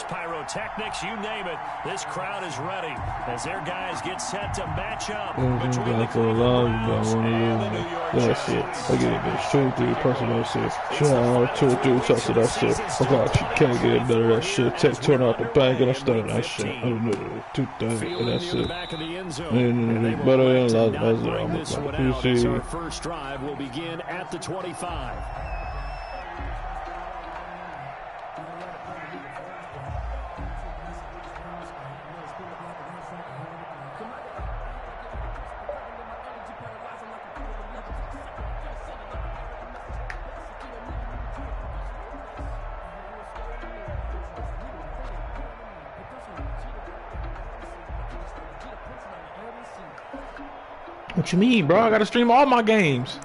fireworks, pyrotechnics, you name it. This crowd is ready as their guys get set to match up between the Cleveland Browns and the New York Giants. I get it, bitch. 2-3 personal shit. Shit out 2-3 touch of that shit. I got you can't get better that shit. Take turn out the bank and I started that shit. I don't know. 2 things and that shit. Better than last. Our first drive will begin at the 25. What you mean, bro? I gotta stream all my games.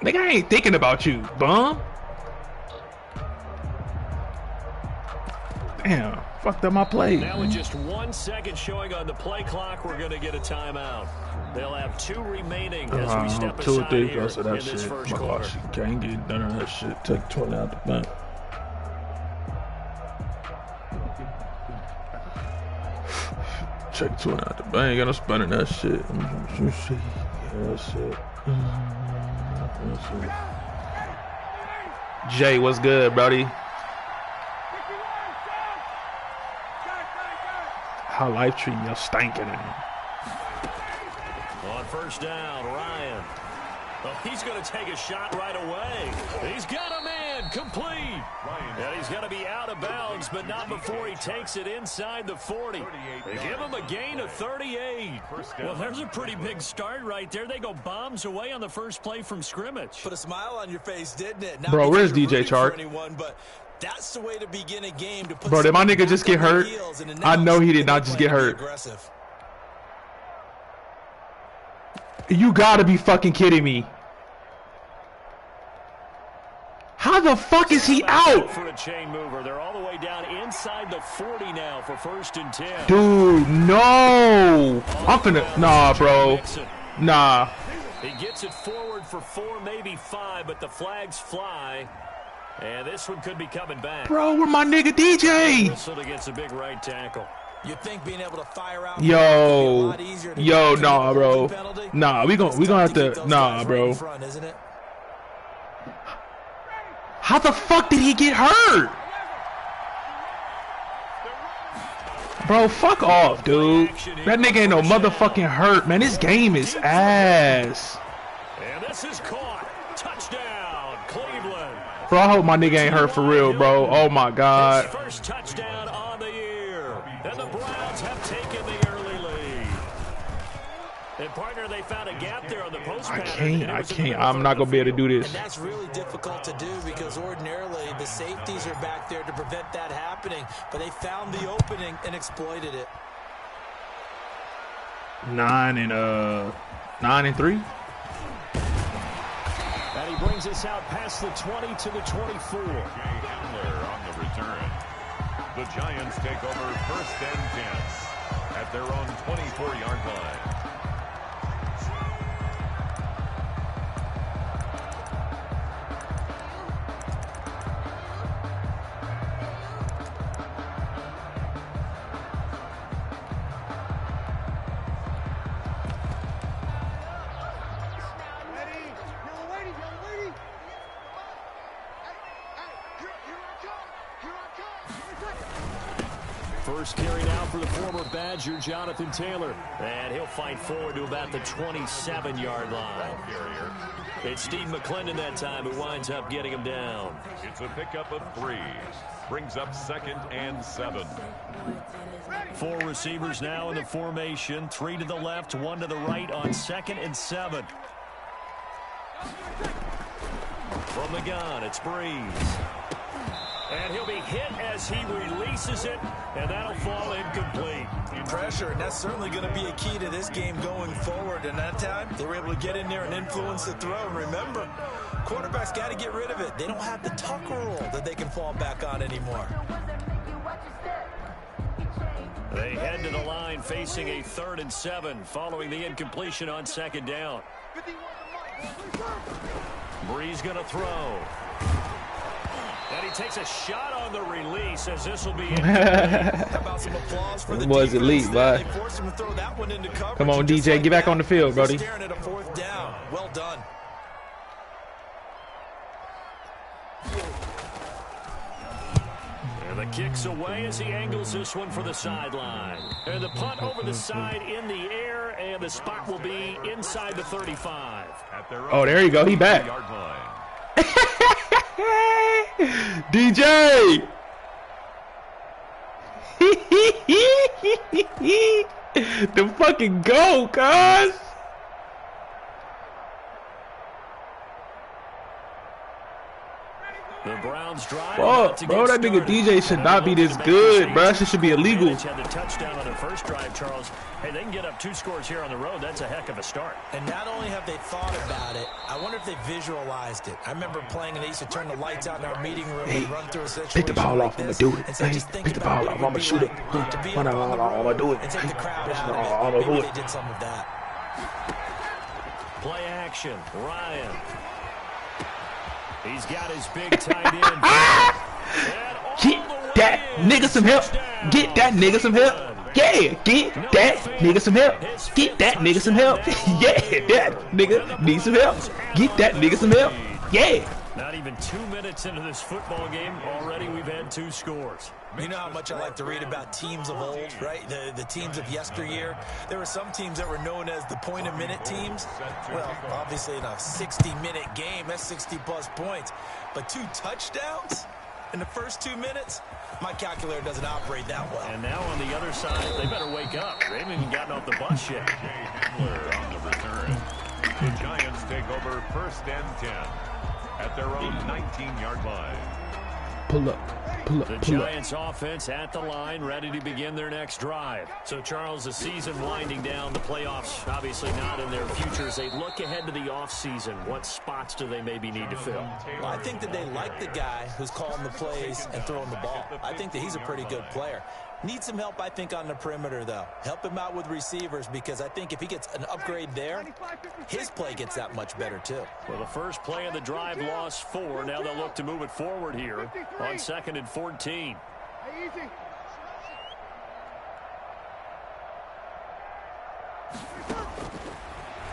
Nigga, I ain't thinking about you, bum. Damn, fucked up my play. Now with just 1 second showing on the play clock, we're going to get a timeout. They'll have 2 remaining as we step aside here in this first quarter. Can't get none of that shit. Take 20 out the bank. Check 20 out the bank. I'm spending that shit. Yeah, that shit. Jay, what's good, brody? How life treating you stinking in. On first down, Ryan. Oh, he's going to take a shot right away. He's got a man complete. And he's going to be out of bounds, but not before he takes it inside the 40. They give him a gain of 38. Well, there's a pretty big start right there. They go bombs away on the first play from scrimmage. Put a smile on your face, didn't it? Bro, where's DJ Chark? That's the way to begin a game. Bro, did my nigga just get hurt? I know he did not just get hurt. You gotta be fucking kidding me. How the fuck is he out? For a chain mover. They're all the way down inside the 40 now for 1st and 10. Dude, no. I'm finna. Nah, bro. Nah. He gets it forward for 4, maybe 5, but the flags fly. And this one could be coming back. Bro, where my nigga DJ? Whistled against a big right tackle. You think being able to fire out yo, nah, bro. Nah, we gonna have to. Nah, bro. How the fuck did he get hurt? Bro, fuck off, dude. That nigga ain't no motherfucking hurt, man. This game is ass. And this is caught. Touchdown, Cleveland. Bro, I hope my nigga ain't hurt for real, bro. Oh my God. His first touchdown on the year. And the Browns have taken the early lead. And partner, they found a gap there on the post pattern. I can't. I'm not gonna be able to do this. And that's really difficult to do because ordinarily the safeties are back there to prevent that happening. But they found the opening and exploited it. 9 and 3. And he brings us out past the 20 to the 24. Jay Hamler on the return. The Giants take over 1st and 10 at their own 24-yard line. First carry now for the former Badger, Jonathan Taylor. And he'll fight forward to about the 27-yard line. It's Steve McClendon that time who winds up getting him down. It's a pickup of 3. Brings up 2nd and 7. 4 receivers now in the formation. 3 to the left, 1 to the right on 2nd and 7. From the gun, it's Breeze. And he'll be hit as he releases it, and that'll fall incomplete. Pressure, and that's certainly going to be a key to this game going forward. And that time, they were able to get in there and influence the throw. And remember, quarterbacks got to get rid of it. They don't have the tuck rule that they can fall back on anymore. They head to the line facing a 3rd and 7 following the incompletion on 2nd down. Breeze going to throw. takes a shot on the release as this will be How about some applause for the It was elite, bud. They forced him to throw that one into coverage. Come on, Just DJ, like get back that, on the field, they're buddy. staring at a fourth down. Well done. And the kick's away as he angles this one for the sideline. And the punt over the side in the air, and the spot will be inside the 35. Oh, there you go. He back. DJ! The fucking goat, cuz! The Browns drive. Fuck, bro, that nigga DJ should not be this good, bro. That shit should be illegal. Had the touchdown on their first drive, Charles. Hey, they can get up 2 scores here on the road. That's a heck of a start. And not only have they thought about it, I wonder if they visualized it. I remember playing and they used to turn the lights out in our meeting room and run through a situation. Pick the ball like off, I'ma this. do it. And so just Hey, think pick the about ball what off, it would I'ma be shoot it. like to be I'ma do it. and take the crowd out I'ma of it. do Maybe it. they did some of that. Play action. Ryan. He's got his big tight end. Get that nigga some help. Get that nigga some help. Yeah, get that nigga some help. Get that nigga some help. Yeah, that nigga needs some help. Get that nigga some help. Yeah. Not even 2 minutes into this football game, already we've had 2 scores. You know how much I like to read about teams of old, right? The teams of yesteryear. There were some teams that were known as the point-a-minute teams. Well, obviously in a 60-minute game, that's 60-plus points. But 2 touchdowns in the first 2 minutes? My calculator doesn't operate that well. And now on the other side, they better wake up. They haven't even gotten off the bus yet. Hamler on the return. The Giants take over 1st and 10 at their own 19-yard line. Pull up, pull up, The pull up. Giants offense at the line, ready to begin their next drive. So, Charles, the season winding down, the playoffs obviously not in their future. As they look ahead to the offseason, what spots do they maybe need to fill? Well, I think that they like the guy who's calling the plays and throwing the ball. I think that he's a pretty good player. Needs some help, I think, on the perimeter, though. Help him out with receivers, because I think if he gets an upgrade there, his play gets that much better, too. Well, the first play of the drive lost 4. Now they'll look to move it forward here on 2nd and 14.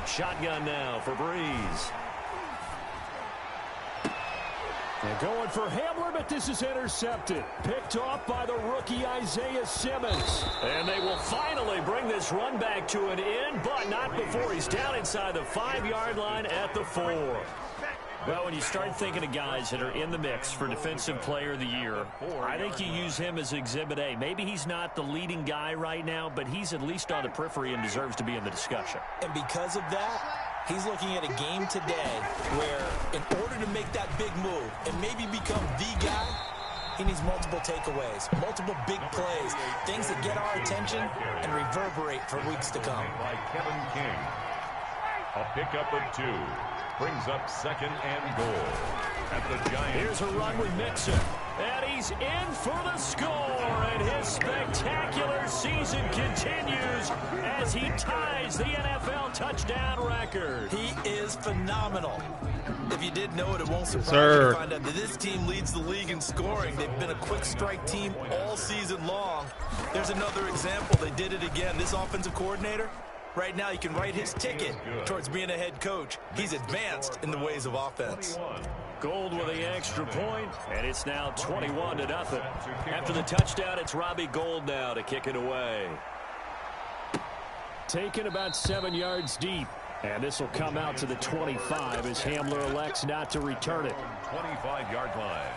Shotgun now for Breeze. They're going for Hamler, but this is intercepted. Picked off by the rookie Isaiah Simmons. And they will finally bring this run back to an end, but not before he's down inside the 5-yard line at the 4. Well, when you start thinking of guys that are in the mix for Defensive Player of the Year, I think you use him as Exhibit A. Maybe he's not the leading guy right now, but he's at least on the periphery and deserves to be in the discussion. And because of that, he's looking at a game today where in order to make that big move and maybe become the guy, he needs multiple takeaways, multiple big plays, things that get our attention and reverberate for weeks to come. By Kevin King. A pickup of 2. Brings up 2nd and goal at the Giants. Here's a run with Mixon. And he's in for the score. And his spectacular season continues as he ties the NFL touchdown record. He is phenomenal. If you did know it, it won't surprise you to find out that this team leads the league in scoring. They've been a quick strike team all season long. There's another example. They did it again. This offensive coordinator, right now, you can write his ticket towards being a head coach. He's advanced in the ways of offense. Gold with the extra point, and it's now 21-0. After the touchdown, it's Robbie Gould now to kick it away. Taken about 7 yards deep. And this will come out to the 25 as Hamler elects not to return it. 25-yard line.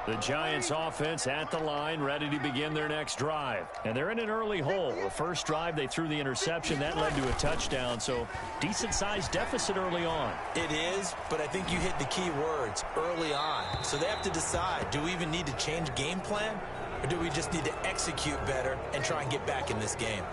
The Giants offense at the line, ready to begin their next drive. And they're in an early hole. The first drive, they threw the interception. That led to a touchdown, so decent-sized deficit early on. It is, but I think you hit the key words, early on. So they have to decide, do we even need to change game plan? Or do we just need to execute better and try and get back in this game?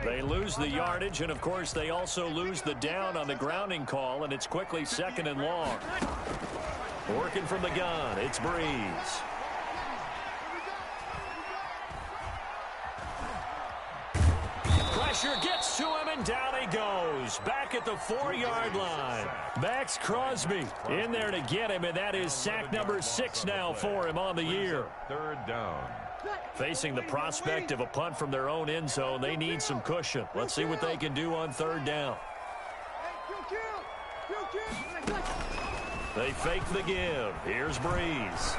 They lose the yardage, and, of course, they also lose the down on the grounding call, and it's quickly 2nd and long. Working from the gun, it's Breeze. pressure gets to him, and down he goes. Back at the 4-yard line. Max Crosby in there to get him, and that is sack number 6 now for him on the year. Third down. Facing the prospect of a punt from their own end zone, they need some cushion. Let's see what they can do on third down. They fake the give. Here's Breeze.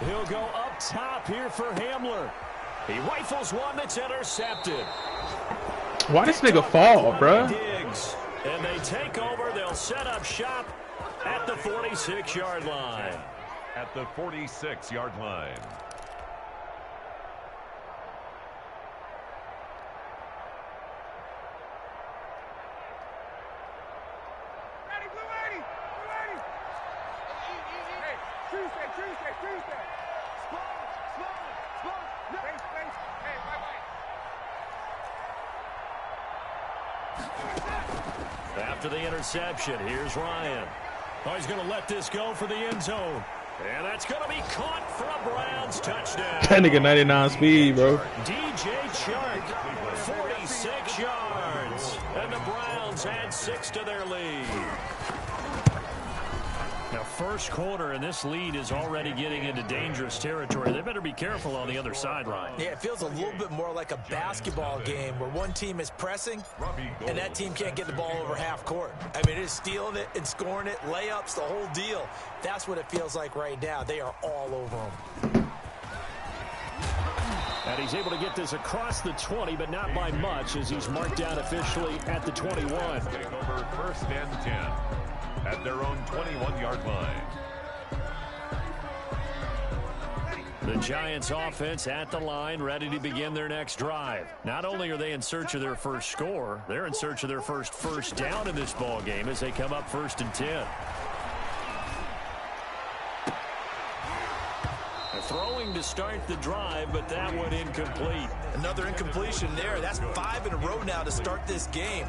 He'll go up top here for Hamler. He rifles one that's intercepted. Why this nigga fall, bruh? Diggs. And they take over. They'll set up shop at the 46-yard line. At the 46-yard line. After the interception, here's Ryan. Oh, he's going to let this go for the end zone. And that's going to be caught for a Browns touchdown. That nigga 99 speed, bro. DJ Chark, 46 yards. And the Browns add 6 to their lead. Now, first quarter, and this lead is already getting into dangerous territory. They better be careful on the other sideline. Yeah, it feels a little bit more like a basketball game where one team is pressing and that team can't get the ball over half court. I mean, it is stealing it and scoring it, layups, the whole deal. That's what it feels like right now. They are all over them. And he's able to get this across the 20, but not by much, as he's marked down officially at the 21. Take over first and 10 at their own 21-yard line. The Giants offense at the line, ready to begin their next drive. Not only are they in search of their first score, they're in search of their first down in this ball game as they come up 1st and 10. Throwing to start the drive, but that one incomplete. Another incompletion there. That's 5 in a row now to start this game.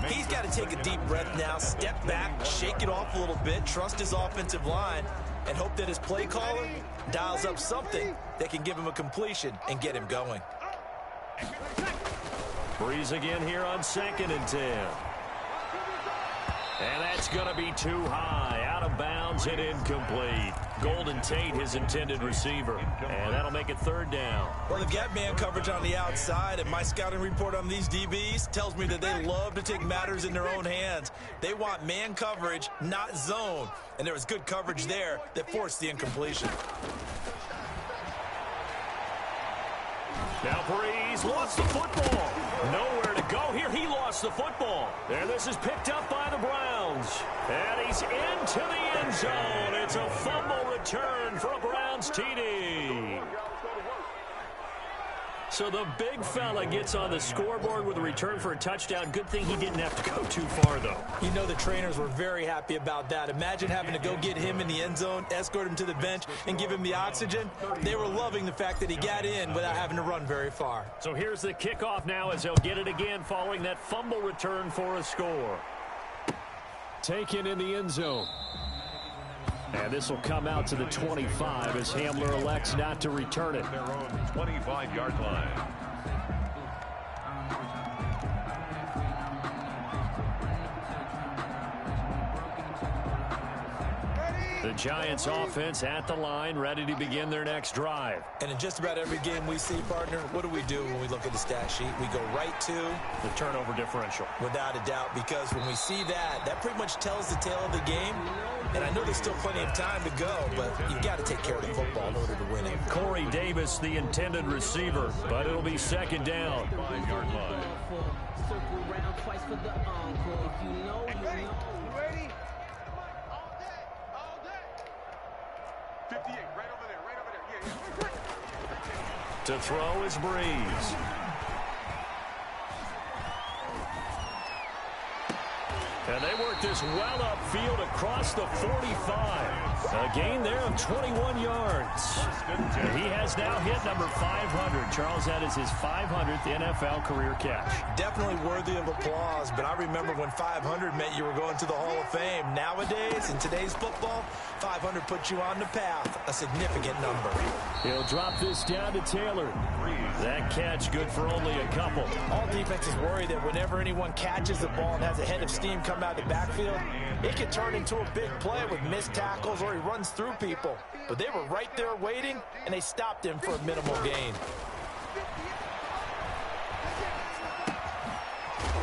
He's got to take a deep breath now, step back, shake it off a little bit, trust his offensive line, and hope that his play caller dials up something that can give him a completion and get him going. Breeze again here on 2nd and 10. And that's going to be too high, out of bounds and incomplete. Golden Tate, his intended receiver, and that'll make it 3rd down. Well, they've got man coverage on the outside, and my scouting report on these DBs tells me that they love to take matters in their own hands. They want man coverage, not zone, and there was good coverage there that forced the incompletion. Now Breeze lost the football. Nowhere to go here. He lost the football. And this is picked up by the Browns. And he's into the end zone. It's a fumble return for a Browns TD. So the big fella gets on the scoreboard with a return for a touchdown. Good thing he didn't have to go too far, though. You know the trainers were very happy about that. Imagine having to go get him in the end zone, escort him to the bench, and give him the oxygen. They were loving the fact that he got in without having to run very far. So here's the kickoff now as they'll get it again following that fumble return for a score. Taken in the end zone. And this will come out to the 25 as Hamler elects not to return it. Their own 25-yard line. The Giants offense at the line, ready to begin their next drive. And in just about every game we see, partner, what do we do when we look at the stat sheet? We go right to the turnover differential. Without a doubt, because when we see that, that pretty much tells the tale of the game. And I know there's still plenty of time to go, but you've got to take care of the football in order to win it. Corey Davis, the intended receiver, but it'll be 2nd down. 5-yard line. To throw is Breeze. And they work this well upfield across the 45. A gain there of 21 yards. And he has now hit number 500. Charles, that is his 500th NFL career catch. Definitely worthy of applause, but I remember when 500 meant you were going to the Hall of Fame. Nowadays, in today's football, 500 puts you on the path, a significant number. He'll drop this down to Taylor. That catch good for only a couple. All defenses worry that whenever anyone catches the ball and has a head of steam come out of the backfield, it can turn into a big play with missed tackles or he runs through people. But they were right there waiting, and they stopped him for a minimal gain.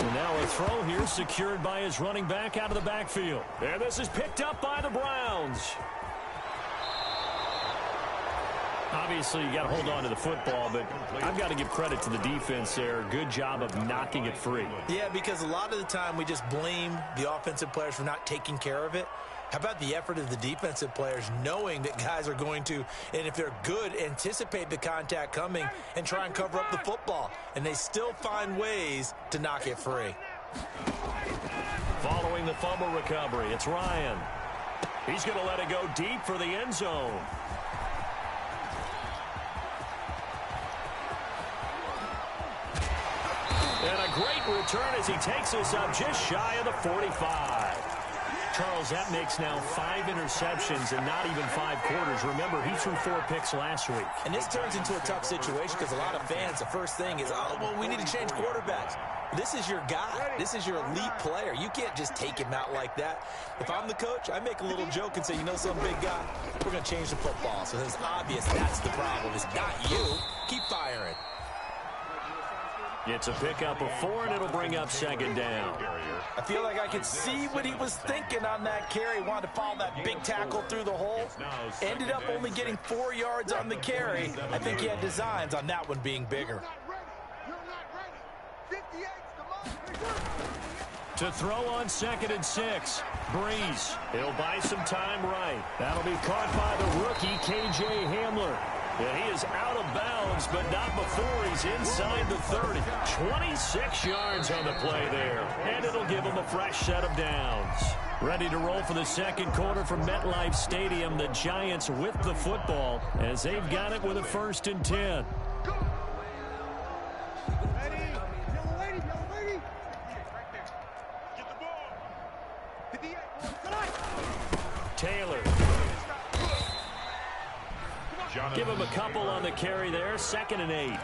And now a throw here secured by his running back out of the backfield. And this is picked up by the Browns. Obviously, you got to hold on to the football, but I've got to give credit to the defense there. Good job of knocking it free. Yeah, because a lot of the time we just blame the offensive players for not taking care of it. How about the effort of the defensive players knowing that guys are going to, and if they're good, anticipate the contact coming and try and cover up the football. And they still find ways to knock it free. Following the fumble recovery, it's Ryan. He's going to let it go deep for the end zone. And a great return as he takes us up just shy of the 45. Charles, that makes now 5 interceptions and not even 5 quarters. Remember, he threw 4 picks last week. And this turns into a tough situation because a lot of fans, the first thing is, oh, well, we need to change quarterbacks. This is your guy. This is your elite player. You can't just take him out like that. If I'm the coach, I make a little joke and say, you know, some big guy, we're going to change the football. So it's obvious that's the problem. It's not you. Keep firing. It's a pickup of 4, and it'll bring up second down. I feel like I could see what he was thinking on that carry. Wanted to follow that big tackle through the hole. Ended up only getting 4 yards on the carry. I think he had designs on that one being bigger. To throw on 2nd and 6. Breeze. He'll buy some time right. That'll be caught by the rookie, K.J. Hamler. And he is out of bounds, but not before he's inside the 30. 26 yards on the play there. And it'll give him a fresh set of downs. Ready to roll for the second quarter from MetLife Stadium. The Giants with the football as they've got it with a 1st and 10. Taylor. Give him a couple on the carry there. 2nd and 8.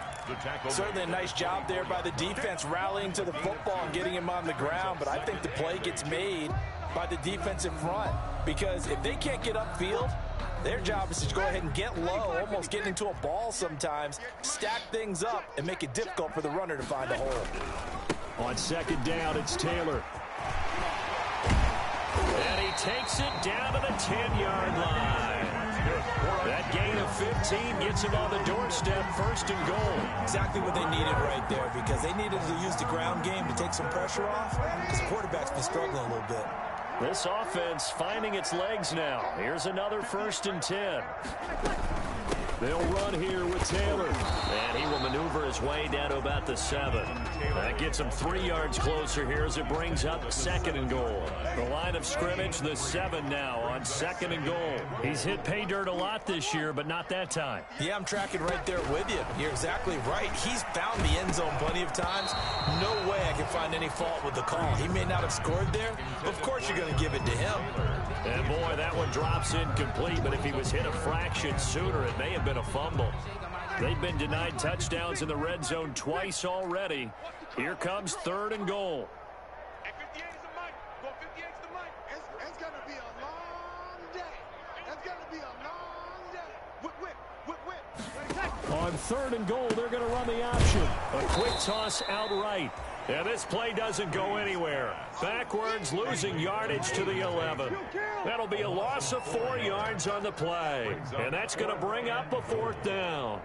Certainly a nice job there by the defense rallying to the football and getting him on the ground. But I think the play gets made by the defensive front. Because if they can't get upfield, their job is to go ahead and get low, almost get into a ball sometimes, stack things up, and make it difficult for the runner to find a hole. On 2nd down, it's Taylor. And he takes it down to the 10-yard line. That gain of 15 gets him on the doorstep, 1st and goal. Exactly what they needed right there, because they needed to use the ground game to take some pressure off, because the quarterback's been struggling a little bit. This offense finding its legs now. Here's another 1st and 10. They'll run here with Taylor. And he will maneuver his way down to about the 7. That gets him 3 yards closer here as it brings up 2nd and goal. The line of scrimmage, the 7 now on 2nd and goal. He's hit pay dirt a lot this year, but not that time. Yeah, I'm tracking right there with you. You're exactly right. He's found the end zone plenty of times. No way I can find any fault with the call. He may not have scored there, but of course you're going to give it to him. And boy, that one drops incomplete, but if he was hit a fraction sooner, it may have been a fumble. They've been denied touchdowns in the red zone twice already. Here comes 3rd and goal. It's going to be a long day. It's going to be a long day. Whip. On 3rd and goal, they're going to run the option. A quick toss outright. And this play doesn't go anywhere. Backwards, losing yardage to the 11. That'll be a loss of 4 yards on the play. And that's going to bring up a 4th down.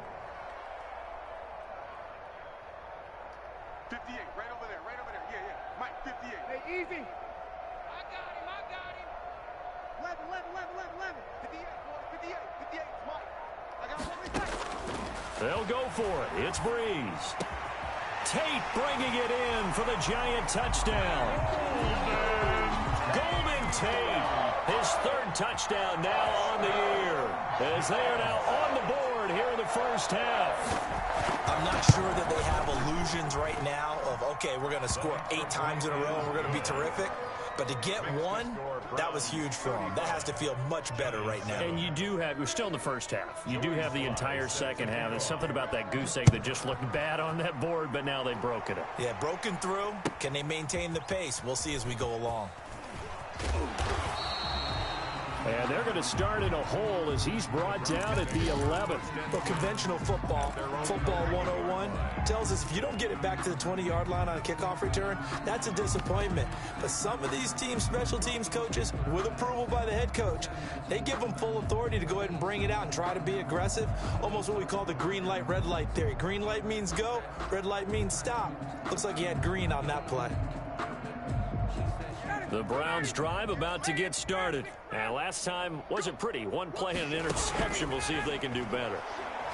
58, right over there. Yeah. Mike, 58. Hey, easy. I got him. 11. 58, boys, 58, Mike. I got one. They'll go for it. It's Breeze. Tate bringing it in for the Giant touchdown. Tate. His third touchdown now on the year, as they are now on the board here in the first half. I'm not sure that they have illusions right now of, okay, we're going to score 8 times in a row and we're going to be terrific. But to get one, that was huge for them. That has to feel much better right now. And you do have, we're still in the first half. You do have the entire second half. There's something about that goose egg that just looked bad on that board, but now they've broken it. Yeah, broken through. Can they maintain the pace? We'll see as we go along. And they're going to start in a hole as he's brought down at the 11th. But conventional football 101, tells us if you don't get it back to the 20-yard line on a kickoff return, that's a disappointment. But some of these teams, special teams coaches, with approval by the head coach, they give them full authority to go ahead and bring it out and try to be aggressive. Almost what we call the green light, red light theory. Green light means go, red light means stop. Looks like he had green on that play. The Browns drive about to get started. And last time wasn't pretty. One play and an interception. We'll see if they can do better.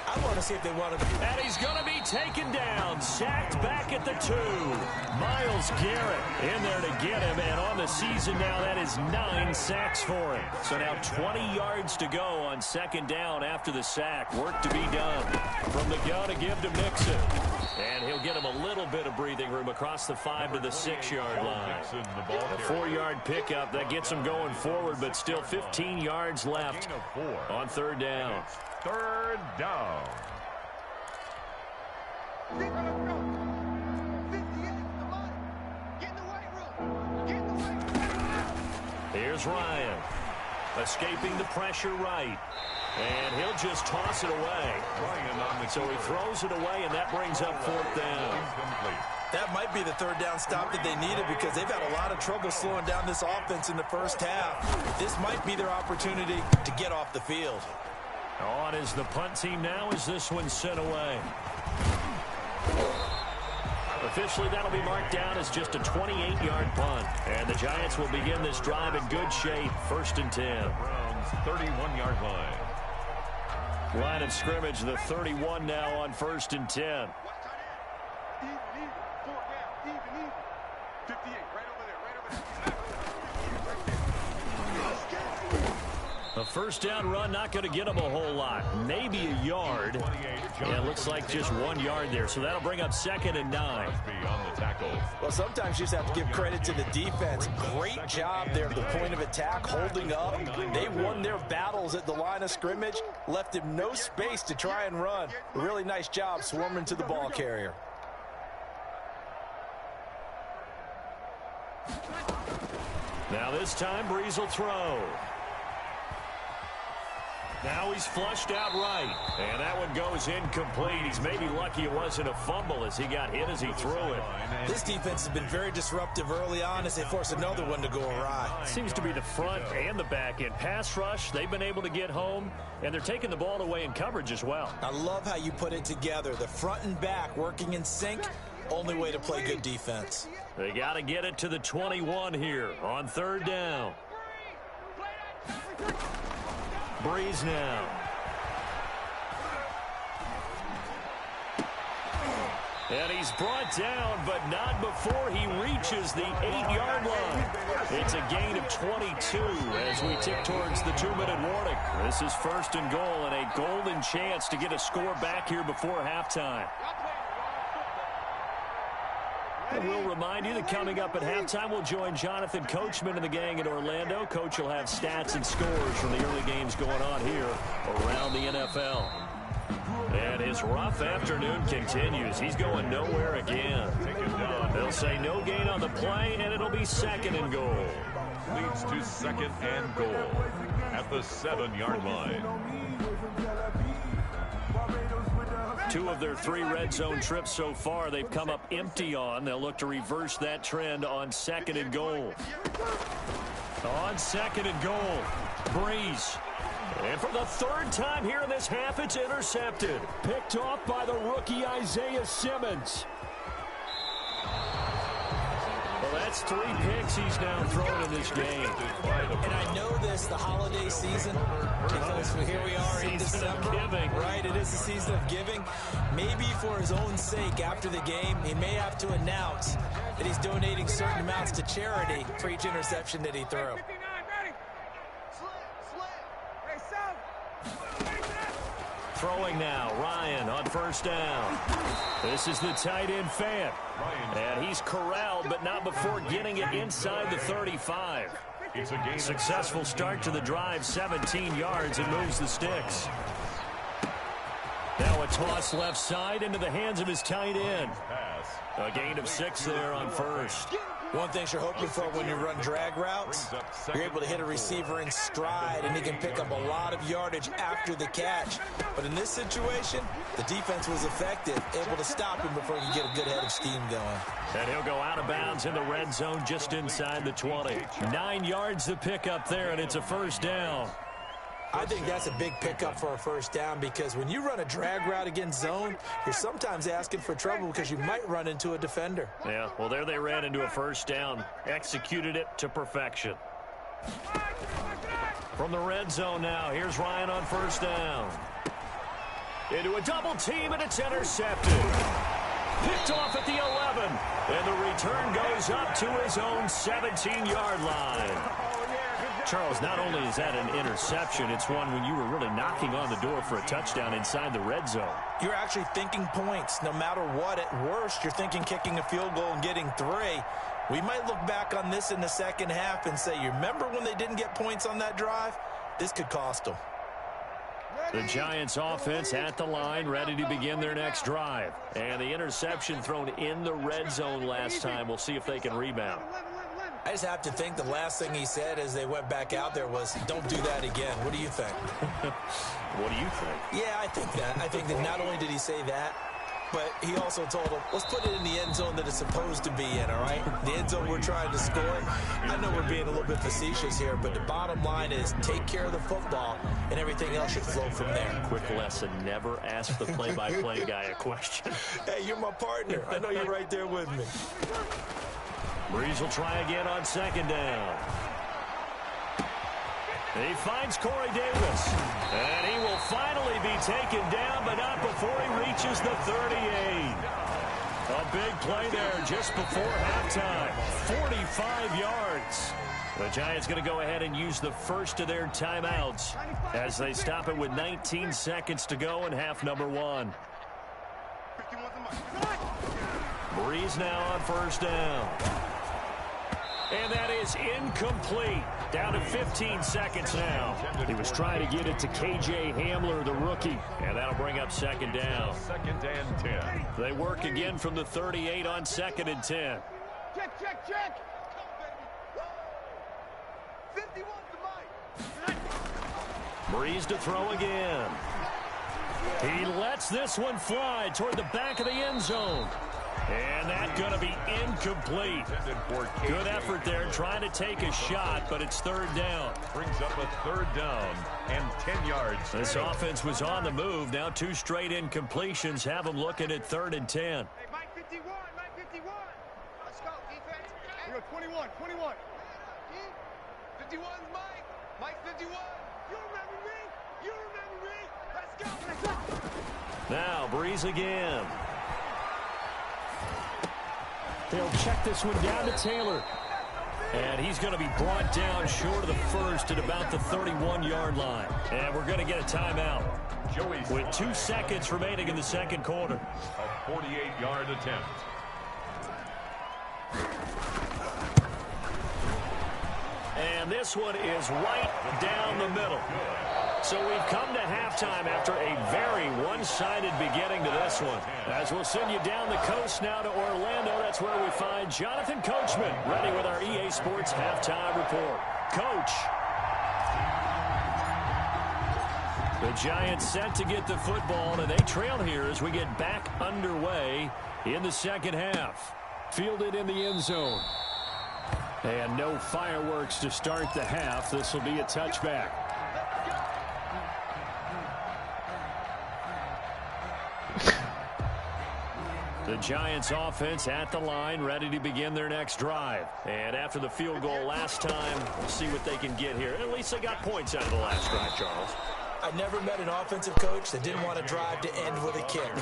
I want to see if they want to. And he's going to be taken down. Sacked back at the 2. Myles Garrett in there to get him. And on the season now, that is 9 sacks for him. So now 20 yards to go on second down after the sack. Work to be done. From the gun to give to Mixon. And he'll get him a little bit of breathing room across the 5 to the 6-yard line. A 4-yard pickup that gets him going forward, but still 15 yards left on third down. Third down. Here's Ryan. Escaping the pressure right. And he'll just toss it away. So he throws it away, and that brings up fourth down. That might be the third down stop that they needed because they've had a lot of trouble slowing down this offense in the first half. This might be their opportunity to get off the field. On is the punt team now as this one's sent away. Officially, that'll be marked down as just a 28-yard punt. And the Giants will begin this drive in good shape. 1st and 10. Browns 31-yard line. Line of scrimmage, the 31 now on 1st and 10. Even, 4 down, even. 58, right over there. A first down run, not going to get him a whole lot. Maybe a yard. Yeah, it looks like just 1 yard there. So that'll bring up 2nd and 9. Well, sometimes you just have to give credit to the defense. Great job there at the point of attack, holding up. They won their battles at the line of scrimmage, left him no space to try and run. A really nice job swarming to the ball carrier. Now this time, Brees will throw. Now he's flushed out right. And that one goes incomplete. He's maybe lucky it wasn't a fumble as he got hit as he threw it. This defense has been very disruptive early on as they force another one to go awry. Seems to be the front and the back end. Pass rush, they've been able to get home, and they're taking the ball away in coverage as well. I love how you put it together. The front and back working in sync. Only way to play good defense. They got to get it to the 21 here on third down. Brees now. And he's brought down, but not before he reaches the 8-yard line. It's a gain of 22 as we tick towards the 2-minute warning. This is 1st and goal and a golden chance to get a score back here before halftime. And we'll remind you that coming up at halftime, we'll join Jonathan Coachman and the gang in Orlando. Coach will have stats and scores from the early games going on here around the NFL. And his rough afternoon continues. He's going nowhere again. They'll say no gain on the play, and it'll be 2nd and goal. Leads to 2nd and goal at the 7-yard line. 2 of their 3 red zone trips so far, they've come up empty on. They'll look to reverse that trend on 2nd and goal. On 2nd and goal, Brees. And for the 3rd time here in this half, it's intercepted. Picked off by the rookie Isaiah Simmons. Well, that's 3 picks he's now thrown in this game. And I know this, the holiday season, because here we are in December. Giving. Right, it is the season of giving. Maybe for his own sake after the game, he may have to announce that he's donating certain amounts to charity for each interception that he threw. Throwing now, Ryan on first down. This is the tight end Fant. And he's corralled, but not before getting it inside the 35. It's a gain. Successful start to the drive, 17 yards, and moves the sticks. Now a toss left side into the hands of his tight end. A gain of 6 there on first. One thing you're hoping for when you run drag routes, you're able to hit a receiver in stride, and he can pick up a lot of yardage after the catch. But in this situation, the defense was effective, able to stop him before he could get a good head of steam going. And he'll go out of bounds in the red zone just inside the 20. 9 yards to pick up there, and it's a first down. I think that's a big pickup for a first down, because when you run a drag route against zone, you're sometimes asking for trouble because you might run into a defender. Yeah, well, there they ran into a first down. Executed it to perfection. From the red zone now, here's Ryan on first down. Into a double team, and it's intercepted. Picked off at the 11. And the return goes up to his own 17-yard line. Charles, not only is that an interception, it's one when you were really knocking on the door for a touchdown inside the red zone. You're actually thinking points. No matter what, at worst, you're thinking kicking a field goal and getting 3. We might look back on this in the second half and say, you remember when they didn't get points on that drive? This could cost them. The Giants offense at the line, ready to begin their next drive. And the interception thrown in the red zone last time. We'll see if they can rebound. I just have to think the last thing he said as they went back out there was, don't do that again. What do you think? What do you think? Yeah, I think that. I think that not only did he say that, but he also told him, let's put it in the end zone that it's supposed to be in, all right? The end zone we're trying to score. I know we're being a little bit facetious here, but the bottom line is take care of the football, and everything else should flow from there. Quick lesson, never ask the play-by-play guy a question. Hey, you're my partner. I know you're right there with me. Breeze will try again on second down. He finds Corey Davis. And he will finally be taken down, but not before he reaches the 38. A big play there just before halftime. 45 yards. The Giants going to go ahead and use the first of their timeouts as they stop it with 19 seconds to go in half number 1. Breeze now on first down. And that is incomplete. Down to 15 seconds now. He was trying to get it to K.J. Hamler, the rookie. And that'll bring up second down. Second and 10. They work again from the 38 on second and 10. Check, check, check. 51's the mic. Breeze to throw again. He lets this one fly toward the back of the end zone. And that's going to be incomplete. Good effort there trying to take a shot, but it's third down. Brings up a third down and 10 yards. This offense was on the move. Now 2 straight incompletions have them looking at third and 10. Hey, Mike 51, Mike 51. Let's go, defense. We go 21, 21. 51's Mike. Mike 51. You remember me? You remember me? Let's go. Let's go. Now Breeze again. They'll check this one down to Taylor. And he's going to be brought down short of the first at about the 31-yard line. And we're going to get a timeout. With 2 seconds remaining in the second quarter. A 48-yard attempt. And this one is right down the middle. So we've come to halftime after a very one-sided beginning to this one. As we'll send you down the coast now to Orlando, that's where we find Jonathan Coachman ready with our EA Sports Halftime Report. Coach. The Giants set to get the football, and they trail here as we get back underway in the second half. Fielded in the end zone. And no fireworks to start the half. This will be a touchback. The Giants offense at the line, ready to begin their next drive. And after the field goal last time, we'll see what they can get here. At least they got points out of the last drive, Charles. I've never met an offensive coach that didn't want a drive to end with a kick.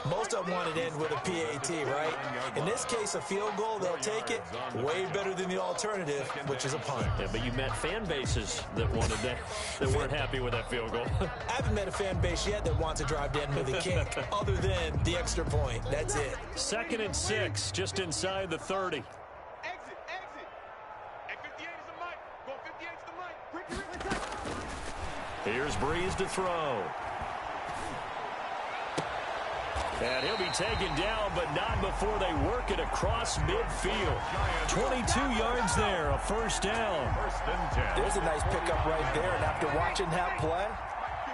Most stuff want to end with a PAT, right? In this case, a field goal, they'll take it. Way better than the alternative, which is a punt. Yeah, but you met fan bases that wanted that weren't happy with that field goal. I haven't met a fan base yet that wants to drive to end with a kick, other than the extra point. That's it. 2nd and 6, just inside the 30. Exit. At 58 is the mic. Go 58 is the mic. Here's Breeze to throw. And he'll be taken down, but not before they work it across midfield. 22 yards there, a first down. First and 10. There's a nice pickup right there, and after watching that play,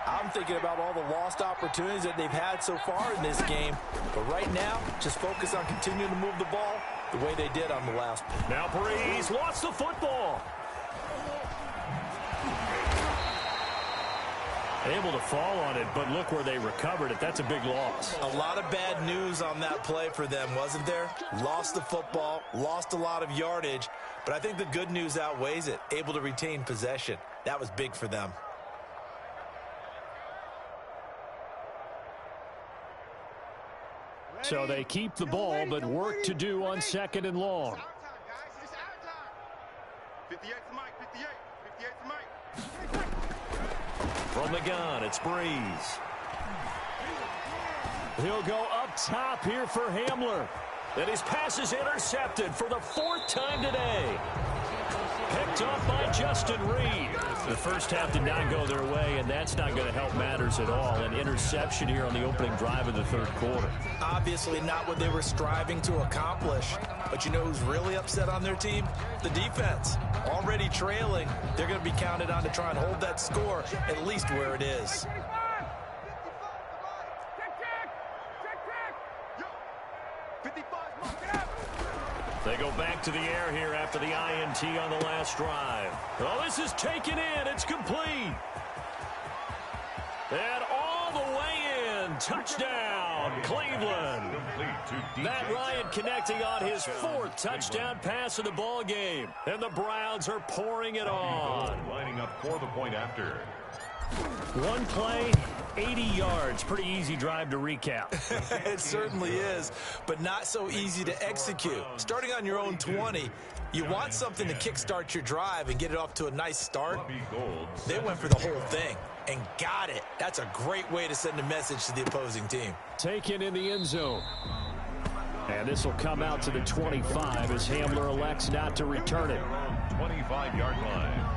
I'm thinking about all the lost opportunities that they've had so far in this game. But right now, just focus on continuing to move the ball the way they did on the last play. Now Breeze lost the football. Able to fall on it, but look where they recovered it. That's a big loss. A lot of bad news on that play for them, wasn't there? Lost the football, lost a lot of yardage, but I think the good news outweighs it. Able to retain possession. That was big for them. So they keep the ball, but work to do on 2nd and long. It's our time, guys. It's our time. 58's the mic. 58's the mic. From the gun, it's Breeze. He'll go up top here for Hamler. And his pass is intercepted for the 4th time today. Picked up by Justin Reed. The first half did not go their way, and that's not going to help matters at all. An interception here on the opening drive of the 3rd quarter. Obviously not what they were striving to accomplish. But you know who's really upset on their team? The defense. Already trailing, they're going to be counted on to try and hold that score at least where it is. They go back to the air here after the INT on the last drive. Oh, this is taken in. It's complete. And all the way in. Touchdown, Cleveland. Matt Ryan connecting on his 4th touchdown pass of the ball game. And the Browns are pouring it on. Lining up for the point after. One play, 80 yards. Pretty easy drive to recap. It certainly is, but not so easy to execute. Starting on your own 20, you want something to kickstart your drive and get it off to a nice start. They went for the whole thing and got it. That's a great way to send a message to the opposing team. Taken in the end zone. And this will come out to the 25 as Hamler elects not to return it. 25-yard line.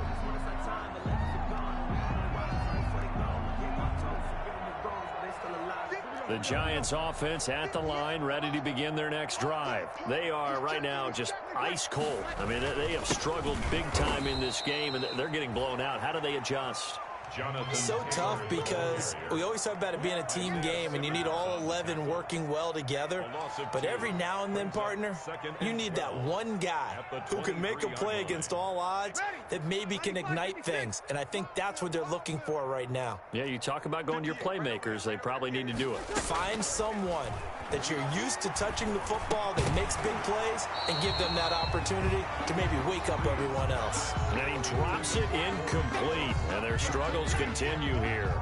The Giants offense at the line, ready to begin their next drive. They are right now just ice cold. I mean, they have struggled big time in this game, and they're getting blown out. How do they adjust? So tough because we always talk about it being a team game and you need all 11 working well together. But every now and then, partner, you need that one guy who can make a play against all odds that maybe can ignite things. And I think that's what they're looking for right now. Yeah, you talk about going to your playmakers. They probably need to do it. Find someone that you're used to touching the football that makes big plays and give them that opportunity to maybe wake up everyone else. And he drops it incomplete. And their struggles continue here.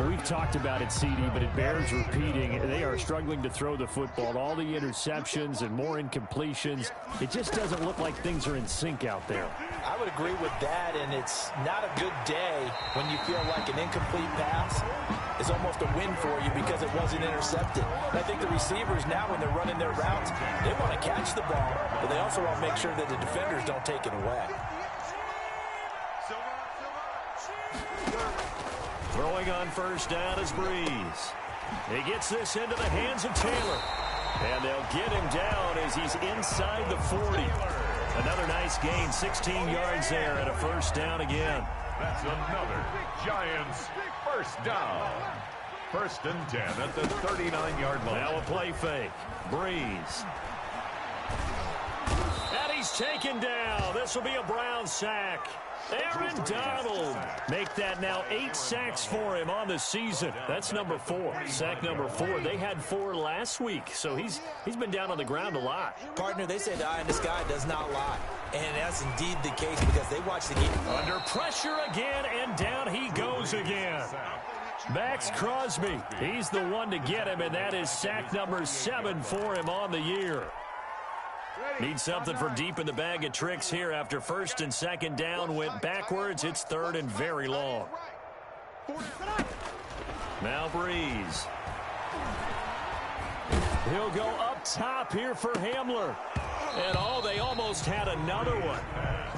We've talked about it, CD, but it bears repeating. They are struggling to throw the football. All the interceptions and more incompletions. It just doesn't look like things are in sync out there. I would agree with that, and it's not a good day when you feel like an incomplete pass is almost a win for you because it wasn't intercepted. And I think the receivers now, when they're running their routes, they want to catch the ball, but they also want to make sure that the defenders don't take it away. Throwing on first down is Breeze. He gets this into the hands of Taylor. And they'll get him down as he's inside the 40. Another nice gain, 16 yards there and a first down again. That's another Giants first down. 1st and 10 at the 39-yard line. Now a play fake. Breeze. And he's taken down. This will be a Brown sack. Aaron Donald. Make that now 8 sacks for him on the season. That's number 4. Sack number 4. They had 4 last week, so he's been down on the ground a lot. Partner, they say the eye in the sky does not lie. And that's indeed the case because they watch the game. Under pressure again, and down he goes again. Max Crosby, he's the one to get him, and that is sack number 7 for him on the year. Need something from deep in the bag of tricks here after first and second down went backwards. It's third and very long. Now Breeze. He'll go up top here for Hamler. And they almost had another one.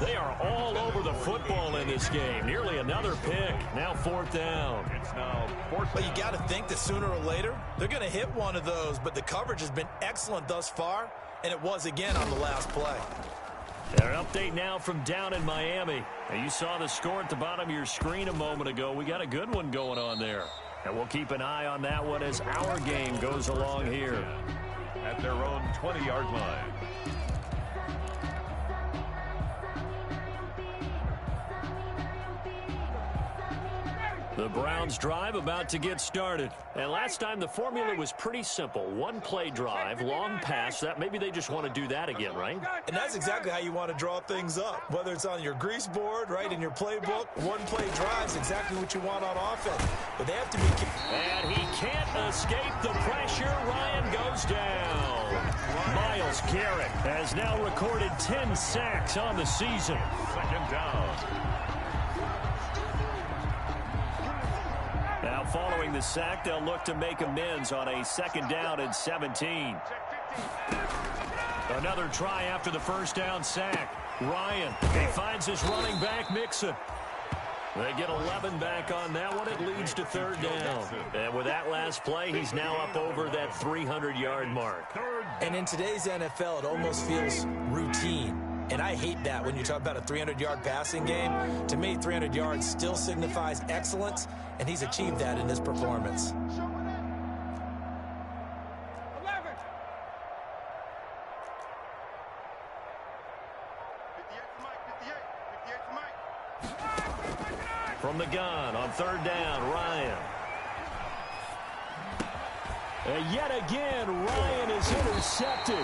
They are all over the football in this game. Nearly another pick. Now fourth down. It's now fourth. But you got to think that sooner or later, they're going to hit one of those. But the coverage has been excellent thus far, and it was again on the last play. And an update now from down in Miami. Now you saw the score at the bottom of your screen a moment ago. We got a good one going on there. And we'll keep an eye on that one as our game goes along here. At their own 20-yard line. The Browns drive about to get started. And last time the formula was pretty simple. One play drive, long pass. That maybe they just want to do that again, right? And that's exactly how you want to draw things up. Whether it's on your grease board, right, in your playbook, one play drive is exactly what you want on offense. But they have to be... And he can't escape the pressure. Ryan goes down. Myles Garrett has now recorded 10 sacks on the season. Second down. Now following the sack, they'll look to make amends on a second down and 17. Another try after the first down sack. Ryan, he finds his running back, Mixon. They get 11 back on that one. It leads to third down. And with that last play, he's now up over that 300-yard mark. And in today's NFL, it almost feels routine. And I hate that when you talk about a 300-yard passing game. To me, 300 yards still signifies excellence, and he's achieved that in this performance. 11. 58 to Mike. 58 to Mike. From the gun on third down, Ryan. And yet again, Ryan is intercepted.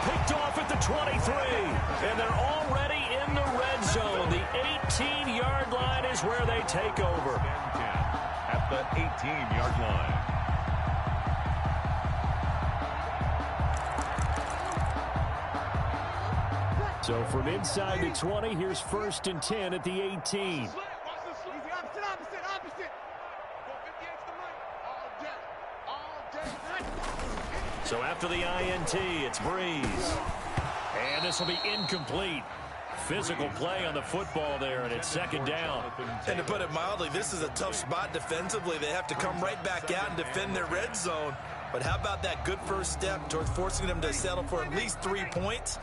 Picked off at the 23, and they're already in the red zone. The 18-yard line is where they take over. At the 18-yard line. So from inside the 20, here's first and 10 at the 18. Watch the slip. Opposite. Go 58 to Mike. All day. So after the INT, it's Breeze. And this will be incomplete. Physical play on the football there, and it's second down. And to put it mildly, this is a tough spot defensively. They have to come right back out and defend their red zone. But how about that good first step towards forcing them to settle for at least 3 points?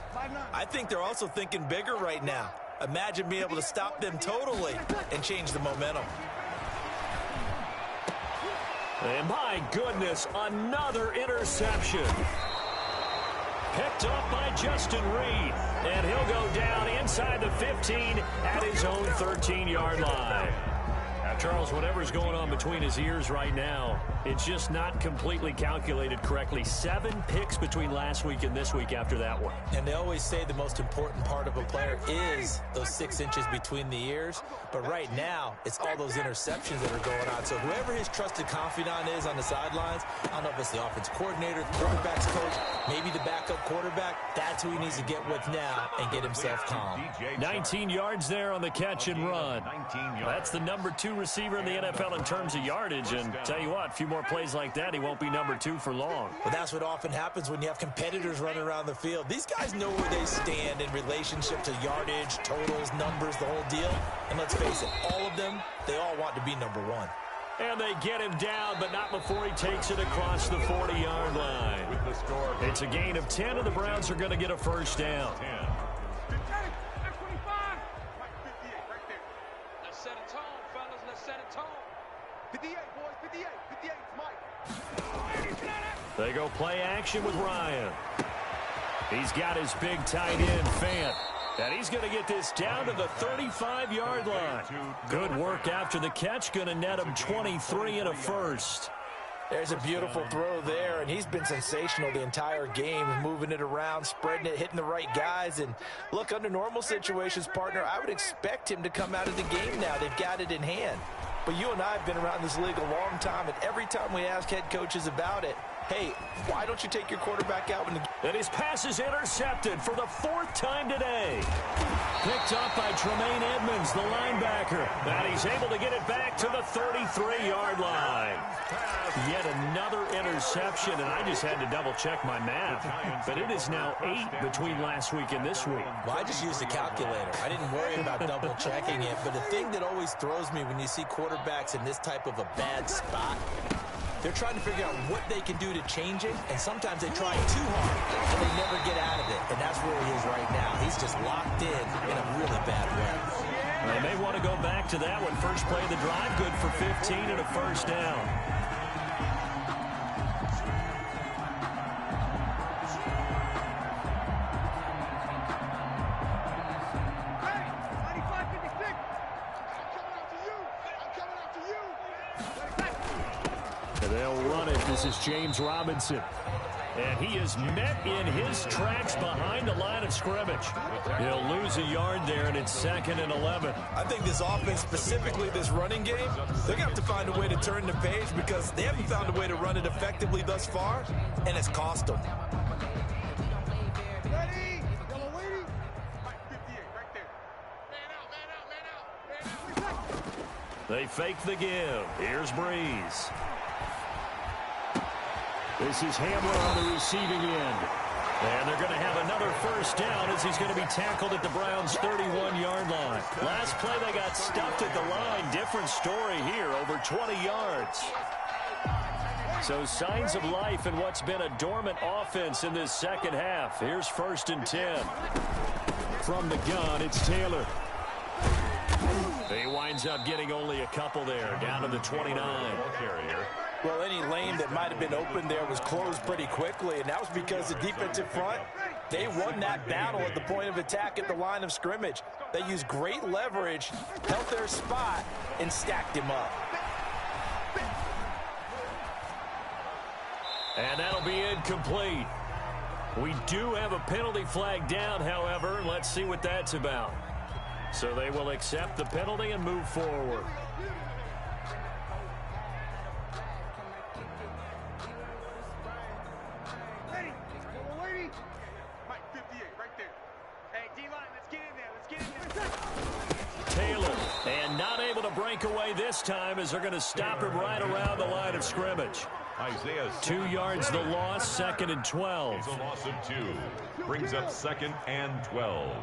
I think they're also thinking bigger right now. Imagine being able to stop them totally and change the momentum. And my goodness, another interception. Picked up by Justin Reed. And he'll go down inside the 15 at his own 13-yard line. Charles, whatever's going on between his ears right now, it's just not completely calculated correctly. 7 picks between last week and this week after that one. And they always say the most important part of a player is those 6 inches between the ears. But right now, it's all those interceptions that are going on. So whoever his trusted confidant is on the sidelines, I don't know if it's the offense coordinator, the quarterback's coach, maybe the backup quarterback, that's who he needs to get with now and get himself calm. 19 yards there on the catch and run. That's the number 2 receiver in the NFL in terms of yardage. And tell you what, a few more plays like that, he won't be number 2 for long. But that's what often happens when you have competitors running around the field. These guys know where they stand in relationship to yardage, totals, numbers, the whole deal. And let's face it, all of them, they all want to be number 1. And they get him down, but not before he takes it across the 40-yard line. With the score, It's a gain of 10, and the Browns are going to get a first down. 10. 25. Mike, 58 right there. Let's set a tone, fellas. Let's set a tone. 58, boys. 58. 58 to Mike. They go play action with Ryan. He's got his big tight end, Fant. And he's going to get this down to the 35-yard line. Good work after the catch. Going to net him 23 and a first. There's a beautiful throw there, and he's been sensational the entire game, moving it around, spreading it, hitting the right guys. And look, under normal situations, partner, I would expect him to come out of the game now. They've got it in hand. But you and I have been around this league a long time, and every time we ask head coaches about it, hey, why don't you take your quarterback out when the... And his pass is intercepted for the 4th time today. Picked up by Tremaine Edmonds, the linebacker. And he's able to get it back to the 33-yard line. Yet another interception, and I just had to double-check my math. But it is now 8 between last week and this week. Well, I just used a calculator. I didn't worry about double-checking it. But the thing that always throws me when you see quarterbacks in this type of a bad spot, they're trying to figure out what they can do to change it, and sometimes they try too hard, and they never get out of it. And that's where he is right now. He's just locked in a really bad way. They may want to go back to that one. First play of the drive, good for 15 and a first down. They'll run it. This is James Robinson. And he is met in his tracks behind the line of scrimmage. He'll lose a yard there, and it's 2nd and 11. I think this offense, specifically this running game, they're going to have to find a way to turn the page because they haven't found a way to run it effectively thus far, and it's cost them. Ready? Yellow lady. Mike 58, right there. Man out, man out, man out. Man out. They fake the give. Here's Breeze. This is Hamler on the receiving end. And they're going to have another first down as he's going to be tackled at the Browns' 31-yard line. Last play, they got stuffed at the line. Different story here, over 20 yards. So signs of life in what's been a dormant offense in this second half. Here's 1st and 10. From the gun, it's Taylor. He winds up getting only a couple there, down to the 29. Well, any lane that might have been open there was closed pretty quickly, and that was because the defensive front, they won that battle at the point of attack at the line of scrimmage. They used great leverage, held their spot, and stacked him up. And that'll be incomplete. We do have a penalty flag down, however. Let's see what that's about. So they will accept the penalty and move forward. Ready? Yellow lady. Mike 58, right there. Hey, D-line, let's get in there. Let's get in there. Taylor, and not able to break away this time as they're going to stop him right around the line of scrimmage. Isaiah 2 yards the loss, 2nd and 12. It's a loss of 2. Brings up 2nd and 12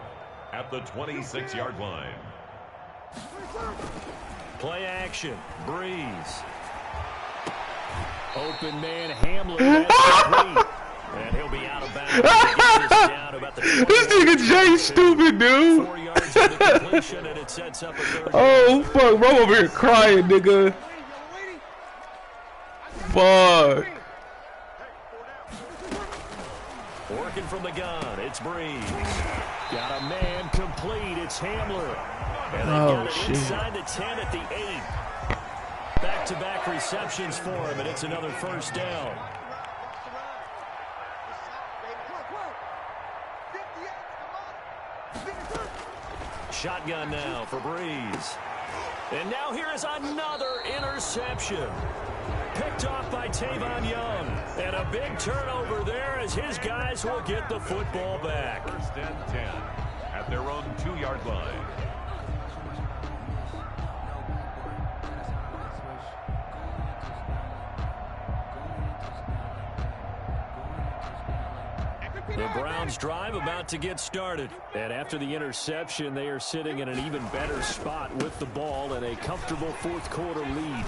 at the 26-yard line. Play action. Breeze. Open man, Hamler. That's complete. And he'll be out of bounds. Down about the This nigga Jay stupid, dude. 4 yards of the completion, and it sets up a 3rd. Oh, fuck. Bro, I'm over here crying, nigga. Fuck. Working from the gun, it's Breeze. Got a man complete, it's Hamler. And they got it inside the 10 at the 8. Back-to-back receptions for him, and it's another first down. Shotgun now for Breeze. And now here is another interception. Picked off by Tavon Young. And a big turnover there as his guys will get the football back. 1st and 10 at their own 2-yard line. The Browns drive about to get started. And after the interception, they are sitting in an even better spot with the ball and a comfortable 4th quarter lead.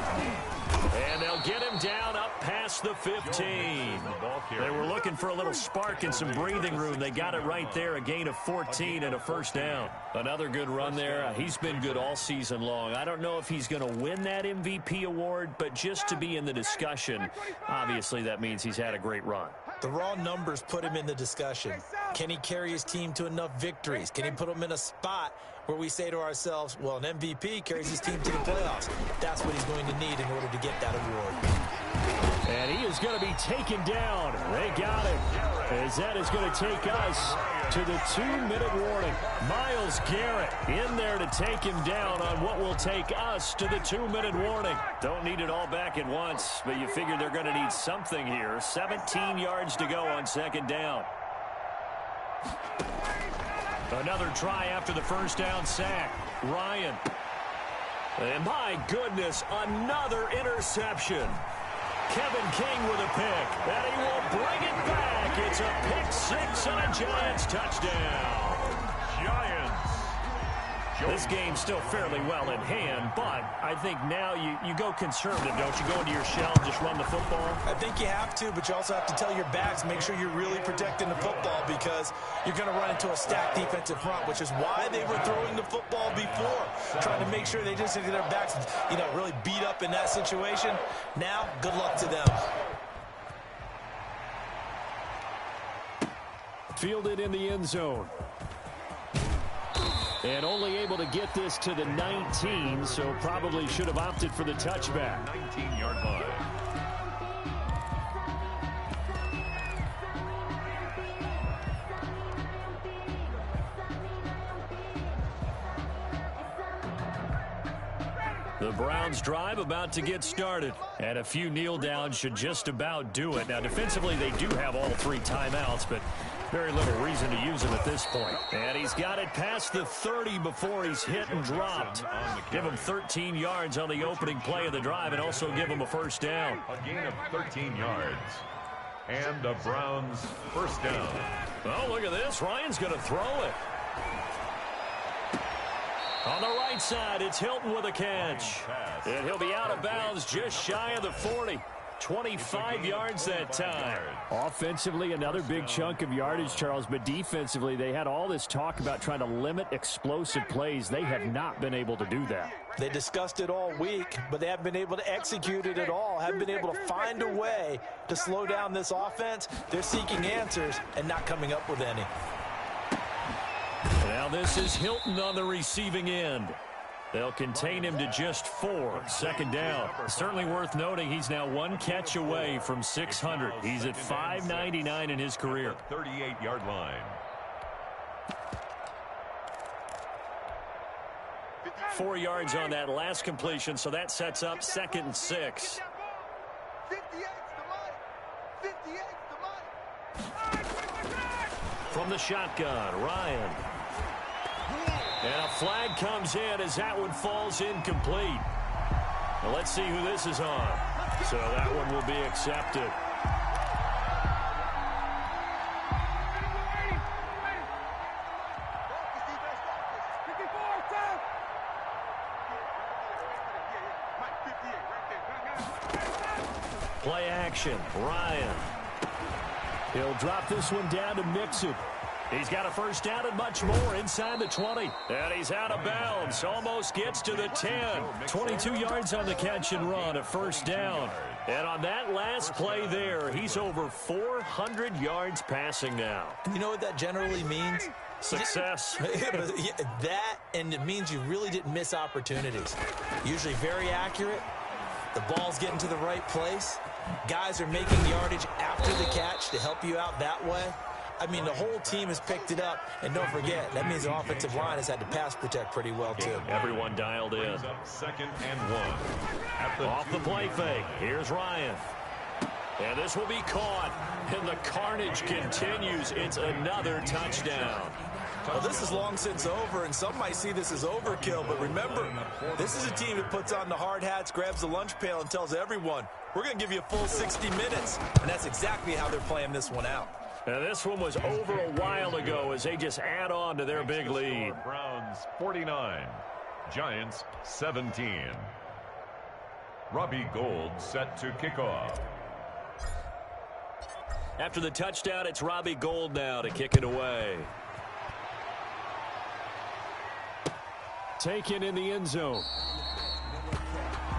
And they'll get him down up past the 15. They were looking for a little spark and some breathing room. They got it right there, a gain of 14 and a first down. Another good run there. He's been good all season long. I don't know if he's going to win that MVP award, but just to be in the discussion, obviously that means he's had a great run. The raw numbers put him in the discussion. Can he carry his team to enough victories? Can he put them in a spot where we say to ourselves, well, an MVP carries his team to the playoffs. That's what he's going to need in order to get that award. And he is going to be taken down. They got him. As that is going to take us to the 2-minute warning. Myles Garrett in there to take him down on what will take us to the 2-minute warning. Don't need it all back at once, but you figure they're going to need something here. 17 yards to go on 2nd down. Another try after the first down sack. Ryan. And my goodness, another interception. Kevin King with a pick, and he will bring it back. It's a pick 6 and a Giants touchdown. Giants. This game's still fairly well in hand, but I think now you go conservative, don't you? Go into your shell and just run the football? I think you have to, but you also have to tell your backs, make sure you're really protecting the football because you're going to run into a stacked defensive front, which is why they were throwing the football before, trying to make sure they just get their backs, really beat up in that situation. Now, good luck to them. Fielded in the end zone. And only able to get this to the 19, so probably should have opted for the touchback. 19-yard line. The Browns drive about to get started. And a few kneel downs should just about do it. Now, defensively, they do have all 3 timeouts, but very little reason to use him at this point. And he's got it past the 30 before he's hit and dropped. Give him 13 yards on the opening play of the drive and also give him a first down. A gain of 13 yards. And the Browns first down. Oh, look at this. Ryan's going to throw it. On the right side, it's Hilton with a catch. And he'll be out of bounds just shy of the 40. 25 yards that time. Offensively, another big chunk of yardage, Charles, but defensively, they had all this talk about trying to limit explosive plays. They have not been able to do that. They discussed it all week, but they haven't been able to execute it at all, haven't been able to find a way to slow down this offense. They're seeking answers and not coming up with any. Now this is Hilton on the receiving end. They'll contain him to just 4. 2nd down. Certainly worth noting he's now 1 catch away from 600. He's at 599 in his career. 38-yard line. 4 yards on that last completion, so that sets up 2nd and 6. 58's the money. From the shotgun, Ryan. And a flag comes in as that one falls incomplete. Now let's see who this is on. So that one will be accepted. Play action, Ryan. He'll drop this one down to Mixon. He's got a first down and much more inside the 20. And he's out of bounds. Almost gets to the 10. 22 yards on the catch and run, a first down. And on that last play there, he's over 400 yards passing now. You know what that generally means? Success. That, and it means you really didn't miss opportunities. Usually very accurate. The ball's getting to the right place. Guys are making yardage after the catch to help you out that way. I mean, the whole team has picked it up. And don't forget, that means the offensive line has had to pass protect pretty well, too. Everyone dialed in. 2nd and 1. Off the play fake. Here's Ryan. And this will be caught. And the carnage continues. It's another touchdown. Well, this is long since over, and some might see this as overkill. But remember, this is a team that puts on the hard hats, grabs the lunch pail, and tells everyone, we're going to give you a full 60 minutes. And that's exactly how they're playing this one out. And this one was over a while ago as they just add on to their big lead. Browns 49, Giants 17. Robbie Gould set to kick off. After the touchdown, it's Robbie Gould now to kick it away. Taken in the end zone.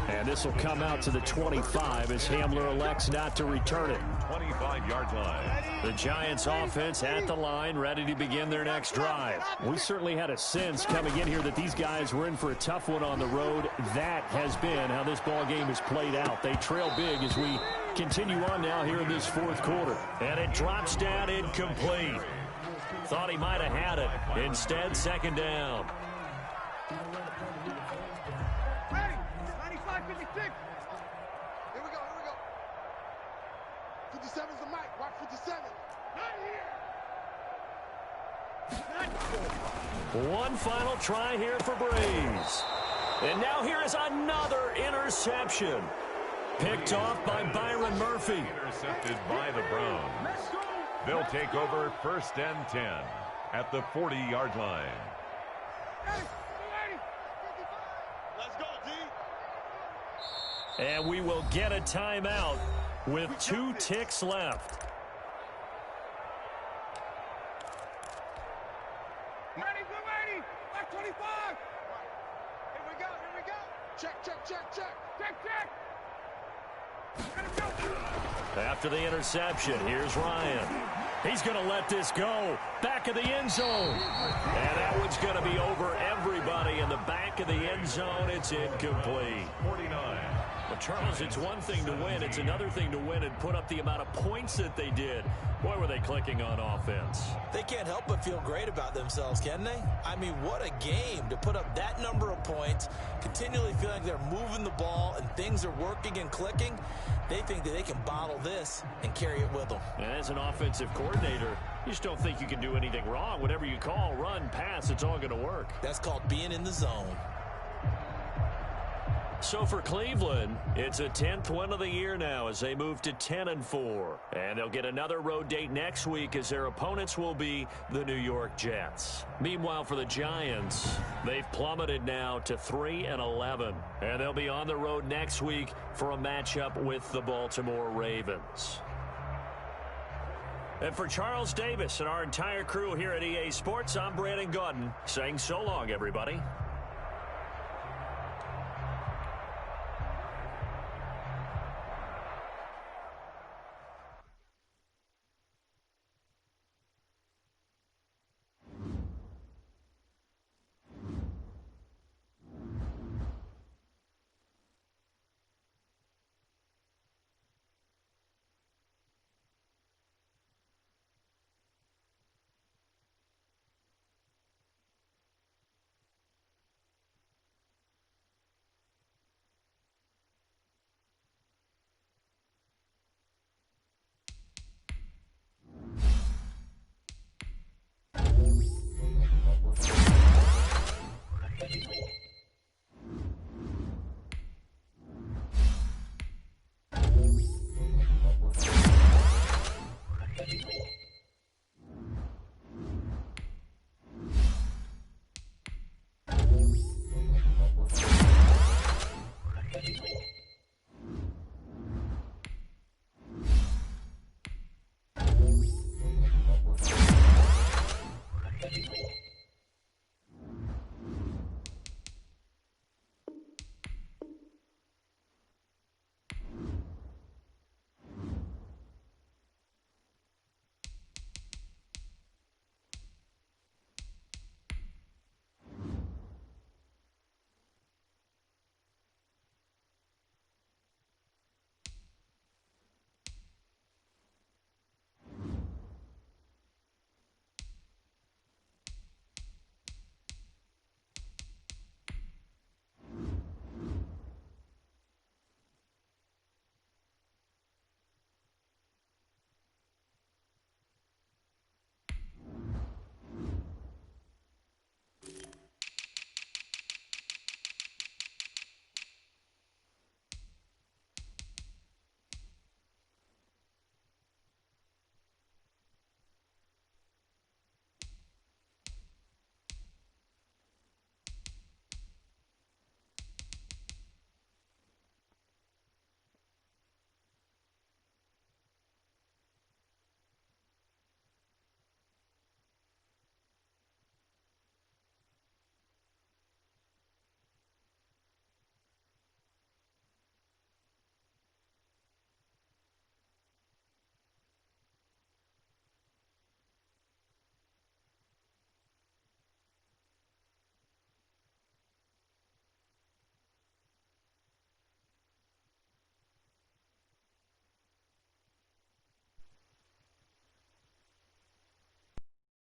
And this will come out to the 25 as Hamler elects not to return it. 25-yard line. The Giants offense at the line, ready to begin their next drive. We certainly had a sense coming in here that these guys were in for a tough one on the road. That has been how this ball game has played out. They trail big as we Continue on now here in this fourth quarter. And it drops down incomplete. Thought he might have had it. Instead, second down. Ready? 95-56. Here we go. 57's the mic. Watch 57. Not here. One final try here for Breeze. And now here is another interception. Picked off by Byron Murphy. Intercepted by the Browns. They'll take over 1st and 10 at the 40-yard line. Let's go, D. And we will get a timeout with 2 ticks left. Ready. Left 25. Here we go. Check. After the interception, here's Ryan. He's going to let this go. Back of the end zone. And that one's going to be over everybody in the back of the end zone. It's incomplete. 49. But, Charles, it's one thing to win. It's another thing to win and put up the amount of points that they did. Boy, were they clicking on offense. They can't help but feel great about themselves, can they? I mean, what a game to put up that number of points, continually feeling like they're moving the ball and things are working and clicking. They think that they can bottle this and carry it with them. And as an offensive coordinator, you just don't think you can do anything wrong. Whatever you call, run, pass, it's all going to work. That's called being in the zone. So for Cleveland, it's a 10th win of the year now as they move to 10-4. And they'll get another road date next week as their opponents will be the New York Jets. Meanwhile, for the Giants, they've plummeted now to 3-11. And they'll be on the road next week for a matchup with the Baltimore Ravens. And for Charles Davis and our entire crew here at EA Sports, I'm Brandon Gaudin saying so long, everybody.